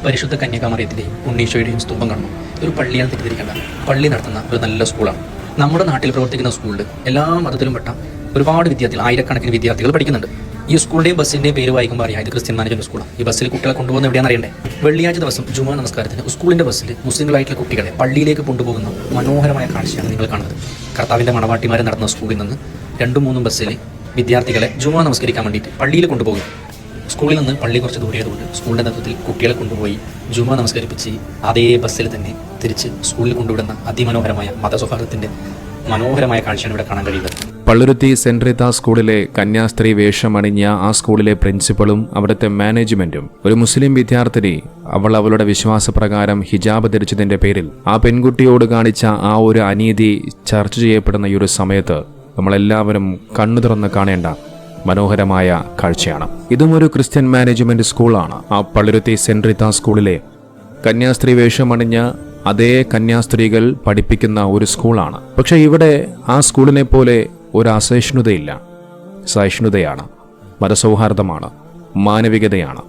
പരിശുദ്ധ കന്യാകുമാരിയത്തിൻ്റെയും ഉണ്ണീശോയുടെയും സ്തൂപം കാണുന്നു. ഒരു പള്ളിയാണ് തെറ്റിദ്ധരിക്കേണ്ട. പള്ളി നടത്തുന്ന ഒരു നല്ല സ്കൂളാണ്. നമ്മുടെ നാട്ടിൽ പ്രവർത്തിക്കുന്ന സ്കൂളിൽ എല്ലാ മതത്തിലും പെട്ട ഒരുപാട് വിദ്യാർത്ഥികൾ, ആയിരക്കണക്കിന് വിദ്യാർത്ഥികൾ പഠിക്കുന്നുണ്ട്. ഈ സ്കൂളിൻ്റെയും ബസ്സിൻ്റെയും പേര് വായിക്കുമ്പോൾ അറിയാം ഇത് ക്രിസ്ത്യൻ മാനേജ്മെന്റ് സ്കൂളാണ്. ഈ ബസ്സിൽ കുട്ടികളെ കൊണ്ടുപോകുന്ന എവിടെയാണെന്ന് അറിയണ്ടേ? വെള്ളിയാഴ്ച ദിവസം ജുമാ നമസ്കാരത്തിന് സ്കൂളിൻ്റെ ബസ്സിൽ മുസ്ലിങ്ങളായിട്ടുള്ള കുട്ടികളെ പള്ളിയിലേക്ക് കൊണ്ടുപോകുന്ന മനോഹരമായ കാഴ്ചയാണ് നിങ്ങൾ കാണുന്നത്. കർത്താവിൻ്റെ മണവാട്ടിമാരെ നടന്ന സ്കൂളിൽ നിന്ന് 2-3 ബസ്സിൽ വിദ്യാർത്ഥികളെ ജുമാ നമസ്കരിക്കാൻ വേണ്ടിയിട്ട് പള്ളിയിൽ കൊണ്ടുപോകും. സ്കൂളിൽ നിന്ന് പള്ളി കുറച്ച് ദൂരെയതുകൊണ്ട് സ്കൂളിൻ്റെ നേതൃത്വത്തിൽ കുട്ടികളെ കൊണ്ടുപോയി ജുമാ നമസ്കരിപ്പിച്ച് അതേ ബസ്സിൽ തന്നെ തിരിച്ച് സ്കൂളിൽ കൊണ്ടുവിടുന്ന അതിമനോഹരമായ മതസൗഹാർദ്ദത്തിൻ്റെ മനോഹരമായ കാഴ്ചയാണ് ഇവിടെ കാണാൻ കഴിയുന്നത്. പള്ളുരുത്തി സെന്റ് റീത്ത സ്കൂളിലെ കന്യാസ്ത്രീ വേഷമണിഞ്ഞ ആ സ്കൂളിലെ പ്രിൻസിപ്പളും അവിടുത്തെ മാനേജ്മെന്റും ഒരു മുസ്ലിം വിദ്യാർത്ഥിനി അവളുടെ വിശ്വാസപ്രകാരം ഹിജാബ് ധരിച്ചതിന്റെ പേരിൽ ആ പെൺകുട്ടിയോട് കാണിച്ച ആ ഒരു അനീതി ചർച്ച ചെയ്യപ്പെടുന്ന ഈ ഒരു സമയത്ത് നമ്മളെല്ലാവരും കണ്ണു തുറന്ന് കാണേണ്ട മനോഹരമായ കാഴ്ചയാണ്. ഇതും ഒരു ക്രിസ്ത്യൻ മാനേജ്മെന്റ് സ്കൂളാണ്. ആ പള്ളുരുത്തി സെന്റ് റീത്ത സ്കൂളിലെ കന്യാസ്ത്രീ വേഷമണിഞ്ഞ അതേ കന്യാസ്ത്രീകൾ പഠിപ്പിക്കുന്ന ഒരു സ്കൂളാണ്. പക്ഷെ ഇവിടെ ആ സ്കൂളിനെ പോലെ ഒരു അസഹിഷ്ണുതയില്ല. സഹിഷ്ണുതയാണ്, മതസൗഹാർദ്ദമാണ്, മാനവികതയാണ്.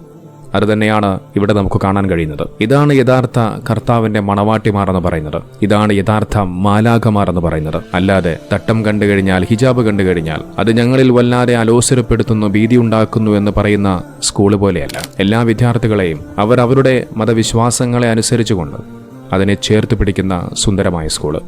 അത് തന്നെയാണ് ഇവിടെ നമുക്ക് കാണാൻ കഴിയുന്നത്. ഇതാണ് യഥാർത്ഥ കർത്താവിന്റെ മണവാട്ടിമാർ എന്ന് പറയുന്നത്. ഇതാണ് യഥാർത്ഥ മാലാഖമാർ എന്ന് പറയുന്നത്. അല്ലാതെ തട്ടം കണ്ടു കഴിഞ്ഞാൽ, ഹിജാബ് കണ്ടു കഴിഞ്ഞാൽ അത് ഞങ്ങളിൽ വല്ലാതെ അലോസരപ്പെടുത്തുന്നു, ഭീതി ഉണ്ടാക്കുന്നു എന്ന് പറയുന്ന സ്കൂള് പോലെയല്ല. എല്ലാ വിദ്യാർത്ഥികളെയും അവരുടെ മതവിശ്വാസങ്ങളെ അനുസരിച്ചുകൊണ്ട് അതിനെ ചേർത്ത് പിടിക്കുന്ന സുന്ദരമായ സ്കൂള്.